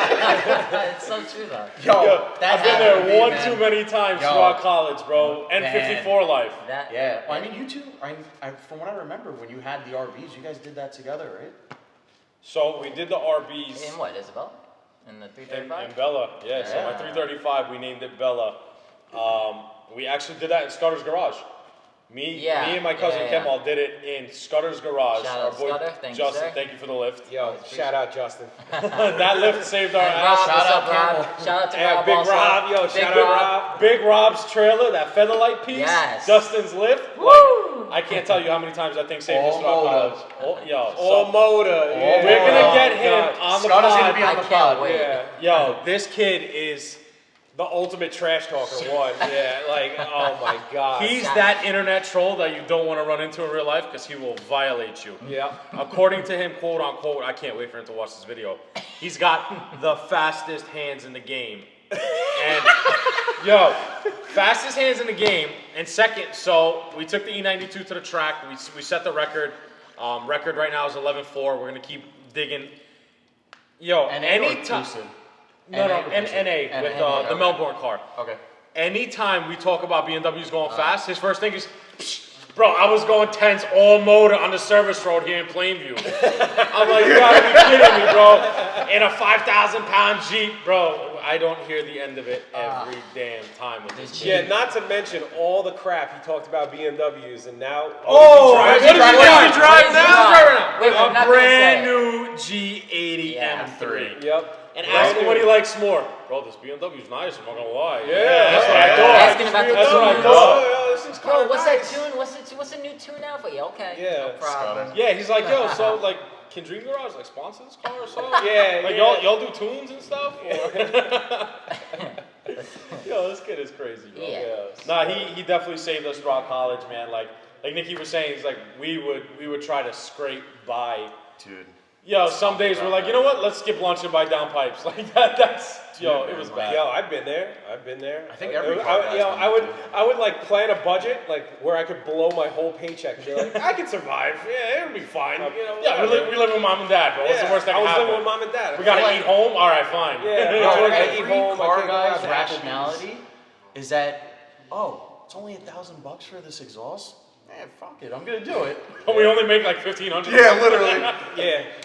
it's so true though. Yo, that I've been happened to there me, one man. too many times Yo. throughout college, bro. N54 life. That Yeah, well, I mean, you two, from what I remember, when you had the RBs, you guys did that together, right? So we did the RBs. in what, Isabel? In the And 335? Bella, yeah. So my Yeah. 335, we named it Bella. We actually did that in Scudder's garage. Me and my cousin yeah. Kemal did it in Scudder's garage. Shout Our out boy Scudder, thank you, Justin, sir. thank you for the lift. Yo, shout out Justin. That lift saved our And Rob, ass. what's Shout up, out Rob? Shout out to Yeah, Rob Big also. Rob, yo, Big shout out Rob. Big Rob's trailer, that featherlight piece. Yes. Justin's lift. Woo! I can't tell you how many times that thing saved us All throughout motor. college. Oh, yo, All so motor. We're we're gonna Oh, get him God. on the Scudder's pod. gonna be on I the can't pod. wait. Yeah. Yo, this kid is. The ultimate trash talker, one. Yeah, like, oh my God. He's that internet troll that you don't want to run into in real life because he will violate you. Yeah. According to him, quote unquote, I can't wait for him to watch this video. He's got the fastest hands in the game. And yo, fastest hands in the game. And second, so we took the E92 to the track. We set the record. Record right now is 11.4. We're gonna keep digging. Yo, anytime. No, NA with the Melbourne car. Okay. Anytime we talk about BMWs going fast, his first thing is, bro, I was going 10s all motor on the service road here in Plainview. I'm like, you gotta be kidding me, bro. In a 5,000-pound Jeep, bro. I don't hear the end of it every damn time with this Yeah, Jeep. not to mention all the crap he talked about BMWs, and now. Oh, he what drives- does he drive now? Wait, I'm A not gonna brand say. new G80 Yeah. M3. Yep. And Brand ask him new. what he likes more. Bro, this BMW's nice, I'm not gonna lie. Yeah, that's what I thought. Asking about the That's what I tunes. thought. Oh, this thing's Bro, kinda what's nice. that tune? What's the new tune now for you? Okay. Yeah, No problem. Yeah, he's like, yo, so like, can Dream Garage like sponsor this car or something? Yeah, Like yeah. y'all do tunes and stuff? Yo, this kid is crazy, bro. Yeah. Nah, he definitely saved us throughout college, man. Like Nicky was saying, he's like, we would try to scrape by. Dude. Yo, some days we're like, you know what? Let's skip lunch and buy down pipes. Like that's yo, it was bad. Yo, I've been there. I think every car guy's been there, I would like plan a budget like where I could blow my whole paycheck and be like, I could survive. Yeah, it'll be fine. You know, Yeah, we live with mom and dad, bro. What's the worst that I can was happen? living with mom and dad. We gotta eat home? Alright, fine. Yeah. No, I gotta eat every home, I car can't go guy's out to rationality is that, oh, it's only $1,000 for this exhaust? Man, fuck it, I'm gonna do it. But we only make like 1,500. literally.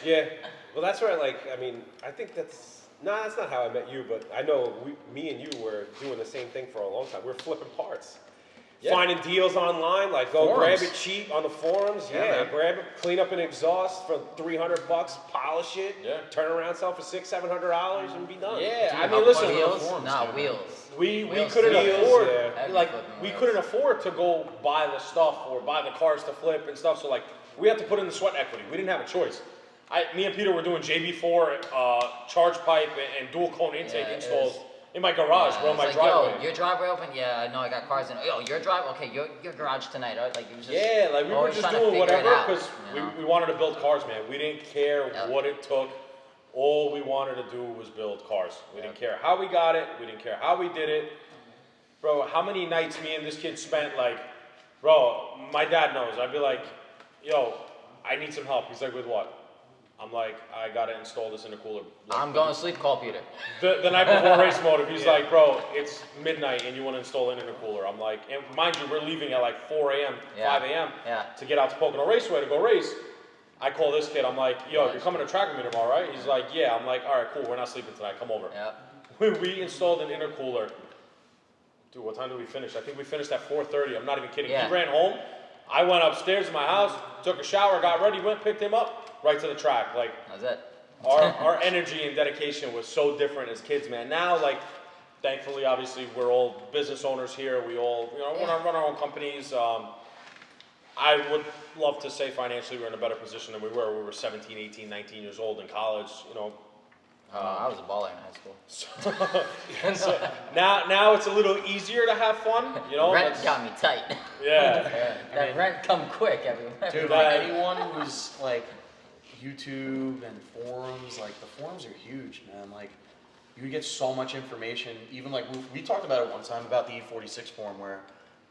Yeah. Well, that's where I think that's not how I met you, but I know me and you were doing the same thing for a long time. We were flipping parts. Yeah. Finding deals online, like go Forums. grab it cheap on the forums. Yeah, Yeah, man. grab it, clean up an exhaust for $300, polish it, Yeah. turn around, sell for $600-700 and be done. Yeah, I Dude, mean, how listen, funny Wheels? forums Nah, do, man. wheels. we Wheels couldn't too. afford Yeah. Heavy like flipping we wheels. couldn't afford to go buy the stuff or buy the cars to flip and stuff. So like we had to put in the sweat equity. We didn't have a choice. Me and Peter were doing JB4 charge pipe and dual cone intake Yeah, it installs is. in my garage, bro, in It's my like, driveway. yo, your driveway open? Yeah, no, I got cars in. Yo, your drive? Okay, your garage tonight. Right? Like it was just. Yeah, like we were always just trying to doing figure it whatever out, because you know? we wanted to build cars, man. We didn't care Yep. what it took. All we wanted to do was build cars. We didn't care how we got it. We didn't care how we did it. Bro, how many nights me and this kid spent like, bro, my dad knows. I'd be like, yo, I need some help. He's like, with what? I'm like, I gotta install this intercooler. Like, I'm going to sleep, call Peter. The night before race mode, if he's like, bro, it's midnight and you want to install an intercooler, I'm like, and mind you, we're leaving at like 4 a.m., 5 a.m. to get out to Pocono Raceway to go race. I call this kid, I'm like, yo, you're coming to track with me tomorrow, right? He's like, yeah. I'm like, all right, cool, we're not sleeping tonight, come over. We installed an intercooler. Dude, what time did we finish? I think we finished at 4:30. I'm not even kidding. He ran home. I went upstairs to my house, took a shower, got ready, went, picked him up, right to the track. Like, that's it. our energy and dedication was so different as kids, man. Now, like, thankfully, obviously, we're all business owners here. We all, want to run our own companies. I would love to say financially we're in a better position than we were. We were 17, 18, 19 years old in college, I was a baller in high school. So now it's a little easier to have fun, Rent got me tight. Yeah. That rent come quick everywhere. Dude, like anyone who's like YouTube and forums, like the forums are huge, man. Like you get so much information. Even like we talked about it one time about the E46 forum where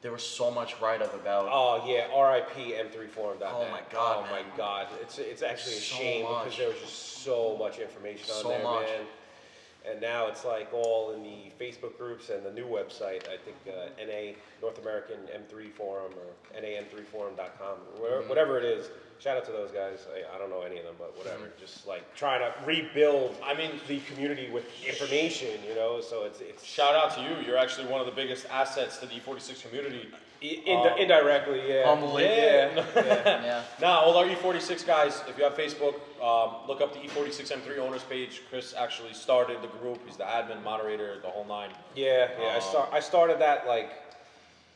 there was so much write-up about. Oh yeah, RIP M3forum.net. Oh my god, man. My god, it's actually a shame because there was just so much information on there, man. And now it's like all in the Facebook groups and the new website. I think NA North American M3 Forum or NAM3forum.com, whatever it is. Shout out to those guys. I don't know any of them, but whatever. Just like trying to rebuild. The community with information, So it's shout out to you. You're actually one of the biggest assets to the E46 community. Indirectly, yeah. Humbly, Yeah. Now, all our E46 guys, if you have Facebook, look up the E46 M3 owners page. Chris actually started the group. He's the admin, moderator, the whole nine. Yeah. I started that like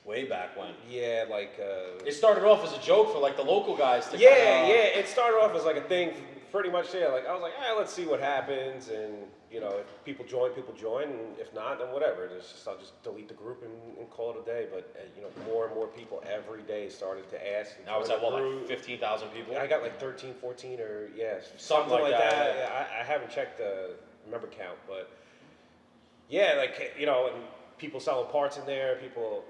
way back when. Yeah, it started off as a joke for like the local guys. To it started off as like a thing, pretty much. Yeah, like I was like, let's see what happens, and if people join, and if not, then whatever. I'll just delete the group and call it a day. But more and more people every day started to ask. Now it's at what, like 15,000 people? I got like 13, 14, or something like that. Yeah, I haven't checked the member count, but and people selling parts in there. People,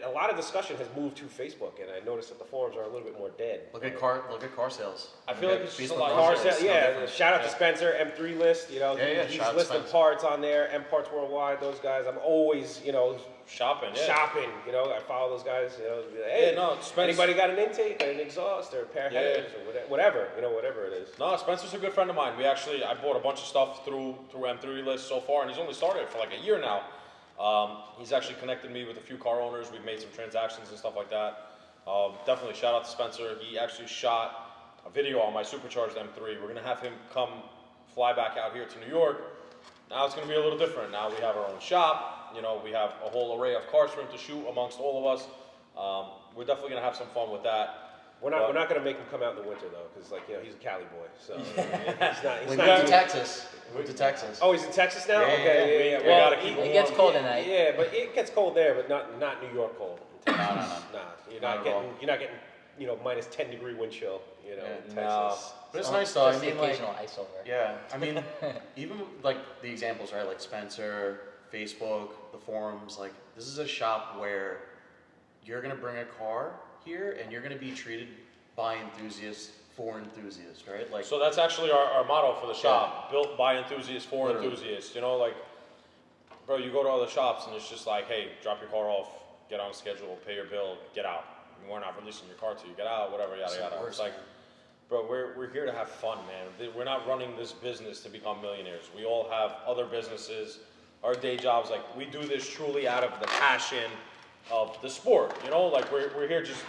a lot of discussion has moved to Facebook, and I noticed that the forums are a little bit more dead. Look at car sales. I feel like it's just a lot. Car sales, shout out to Spencer, M3 List. He's listing parts on there. M Parts Worldwide. Those guys, I'm always, shopping. Shopping. I follow those guys. Be like, hey, anybody got an intake, or an exhaust, or a pair of headers, or whatever. Whatever it is. No, Spencer's a good friend of mine. I bought a bunch of stuff through M3 List so far, and he's only started for like a year now. He's actually connected me with a few car owners. We've made some transactions and stuff like that. Definitely shout out to Spencer. He actually shot a video on my supercharged M3. We're going to have him come fly back out here to New York. Now it's going to be a little different. Now we have our own shop. We have a whole array of cars for him to shoot amongst all of us. We're definitely going to have some fun with that. We're not going to make him come out in the winter though, because he's a Cali boy. So he's not in Texas. Went to Texas. Oh, he's in Texas now. Yeah. We gotta keep it gets cold at night. Yeah, but it gets cold there, but not New York cold. No. Nah, you're not getting minus 10-degree wind chill. In Texas. No. But it's nice though. Just the occasional ice over. Yeah, even like the examples, right? Like Spencer, Facebook, the forums. Like this is a shop where you're gonna bring a car here, and you're going to be treated by enthusiasts for enthusiasts, right? Like, so that's actually our motto for the shop: built by enthusiasts for enthusiasts. Bro, you go to other shops and it's just like, hey, drop your car off, get on schedule, pay your bill, get out. We're not releasing your car to you, get out, whatever, yada yada. It's like, bro, we're here to have fun, man. We're not running this business to become millionaires. We all have other businesses, our day jobs. Like, we do this truly out of the passion of the sport, we're here just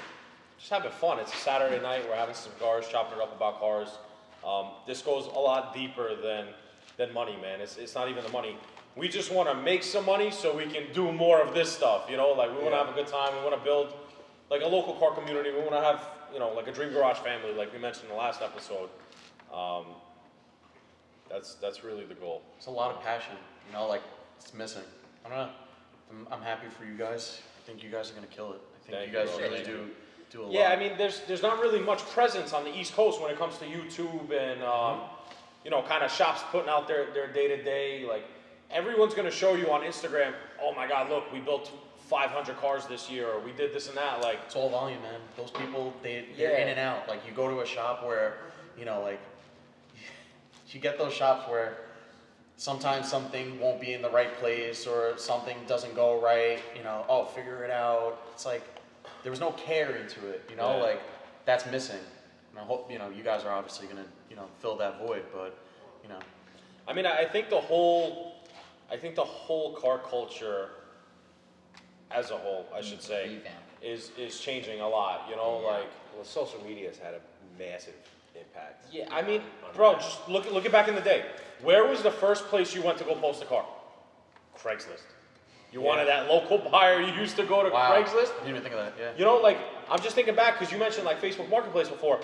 having fun. It's a Saturday night, we're having some cigars, chopping it up about cars. This goes a lot deeper than money, man. It's not even the money. We just want to make some money so we can do more of this stuff, we want to have a good time. We want to build like a local car community. We want to have, like a Dream Garage family, like we mentioned in the last episode. That's really the goal. It's a lot of passion, it's missing. I don't know. I'm happy for you guys. I think you guys are going to kill it. I think you guys really do a lot. Yeah, there's not really much presence on the East Coast when it comes to YouTube and, kind of shops putting out their day-to-day. Like, everyone's going to show you on Instagram, oh my God, look, we built 500 cars this year, or we did this and that. Like, it's all volume, man. Those people, they're in and out. Like, you go to a shop where, you get those shops where sometimes something won't be in the right place or something doesn't go right, you know, oh, figure it out. It's like, there was no care into it, you know, Yeah. like, that's missing. And I hope, you know, you guys are obviously going to, you know, fill that void, but, you know. I mean, I think the whole car culture as a whole, I should say, Revamp. is changing a lot, you know, Yeah. like. Well, social media has had a massive impact. Yeah, I mean, bro, just look at back in the day. Where was the first place you went to go post a car? Craigslist. You wanted that local buyer. You used to go to Wow. Craigslist. Didn't even think of that, yeah. You know, like, I'm just thinking back because you mentioned like Facebook Marketplace before.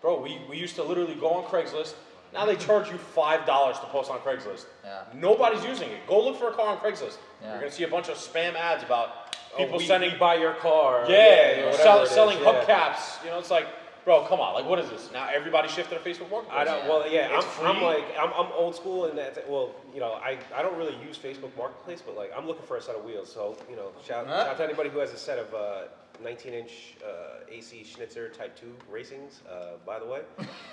Bro, we used to literally go on Craigslist. Now they charge you $5 to post on Craigslist. Yeah. Nobody's using it. Go look for a car on Craigslist. Yeah. You're gonna see a bunch of spam ads about people we sending. buy your car. Yeah, whatever it is, selling yeah. hubcaps. You know, it's like, bro, come on. Like, what is this? Now everybody shifted to Facebook Marketplace. I don't. Well, yeah, It's I'm free. like I'm old school in that. Well, you know, I don't really use Facebook Marketplace, but like I'm looking for a set of wheels. So you know, shout out to anybody who has a set of 19-inch AC Schnitzer Type 2 racings. By the way.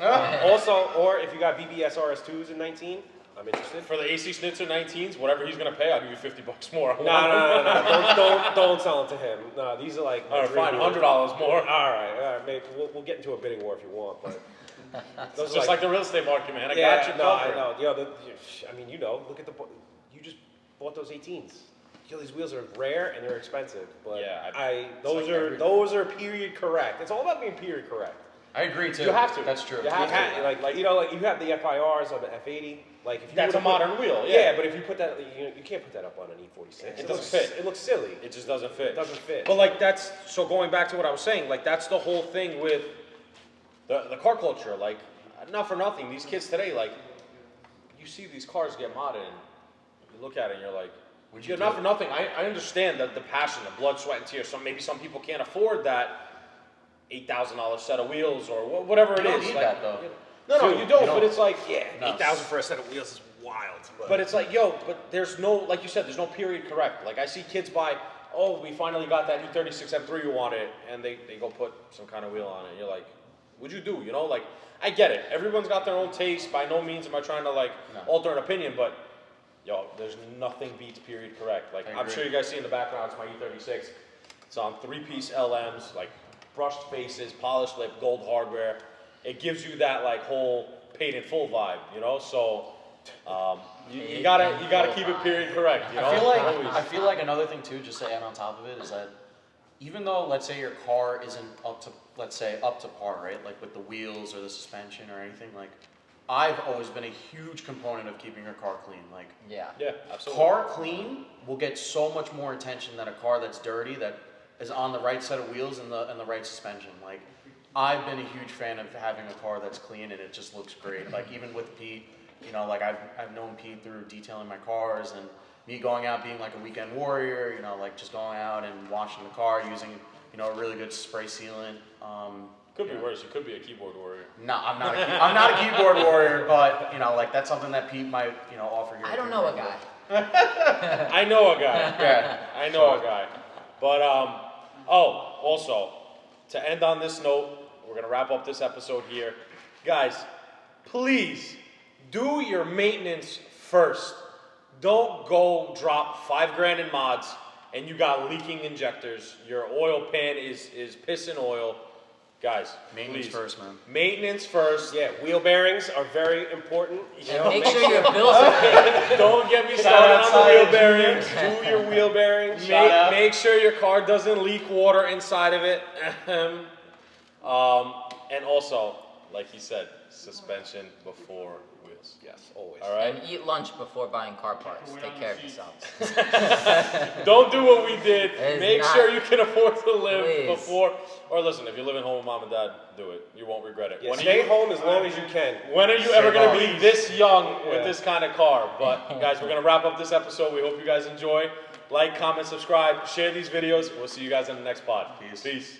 Also, or if you got BBS RS2s in 19, I'm interested. For the AC Schnitzer 19s, whatever he's gonna pay, I'll give you $50 more. No. Don't sell them to him. No, these are like. All right, fine, $100 more. All right. Maybe we'll get into a bidding war if you want, but. Those It's are just like the real estate market, man. I yeah, got you no, covered. I know. You know, I mean, you know, look at you just bought those 18s. You know, these wheels are rare and they're expensive, but Yeah, those like are those are period correct. It's all about being period correct. I agree too. You have to. That's true. You have to. Like you know, like you have the FIRs on the F80. Like if you That's were a to put- modern wheel, yeah. Yeah, but if you put that, you can't put that up on an E46. It doesn't looks, fit. It looks silly. It just doesn't fit. It doesn't fit. But like that's so going back to what I was saying, like that's the whole thing with the car culture. Like, not for nothing, these kids today, like, you see these cars get modded and you look at it and you're like, not for nothing. I understand that the passion, the blood, sweat, and tears. Maybe some people can't afford that $8,000 set of wheels or whatever it You don't is. need Like, that though. No, you don't. You don't. But it's like, No. $8,000 for a set of wheels is wild. but it's like, yo, but there's no, like you said, there's no period correct. Like I see kids buy, oh, we finally got that E36 M3 you wanted, and they go put some kind of wheel on it. You're like, what'd you do? You know, like, I get it. Everyone's got their own taste. By no means am I trying to like alter an opinion, but yo, there's nothing beats period correct. Like I'm sure you guys see in the background, it's my E36. It's on 3-piece LMs, like brushed faces, polished lip, gold hardware. It gives you that like whole paid in full vibe, you know. So you gotta keep it period correct. You know? I feel like another thing too, just to add on top of it, is that even though let's say your car isn't up to par, right? Like with the wheels or the suspension or anything, like I've always been a huge component of keeping your car clean. Like Yeah. absolutely. car clean will get so much more attention than a car that's dirty that is on the right set of wheels and the right suspension. Like I've been a huge fan of having a car that's clean and it just looks great. Like even with Pete, you know, like I've known Pete through detailing my cars and me going out being like a weekend warrior, you know, like just going out and washing the car using, you know, a really good spray sealant. Could be worse. You could be a keyboard warrior. No, I'm not a keyboard warrior, but you know, like that's something that Pete might, you know, offer here. I don't know a guy. I know a guy. Yeah. I know a guy. But also, to end on this note, we're gonna wrap up this episode here. Guys, please do your maintenance first. Don't go drop $5,000 in mods and you got leaking injectors. Your oil pan is pissing oil. Guys, Maintenance please. first, man. Maintenance first. Yeah, wheel bearings are very important. You know, Make sure your bills are paid. Don't get me Shout started out on the wheel Science bearings. do your wheel bearings. Make sure your car doesn't leak water inside of it. And also, like he said, suspension before wheels. Yes, always. All right? And eat lunch before buying car parts. Take care of yourselves. Don't do what we did. It is Make not- sure you can afford to live Please. before. Or listen, if you're living home with mom and dad, do it. You won't regret it. Yeah, When are stay you- home as long as you can. When are you ever going to be Please. this young with Yeah. this kind of car? But guys, we're going to wrap up this episode. We hope you guys enjoy. Like, comment, subscribe, share these videos. We'll see you guys in the next pod. Peace. Peace.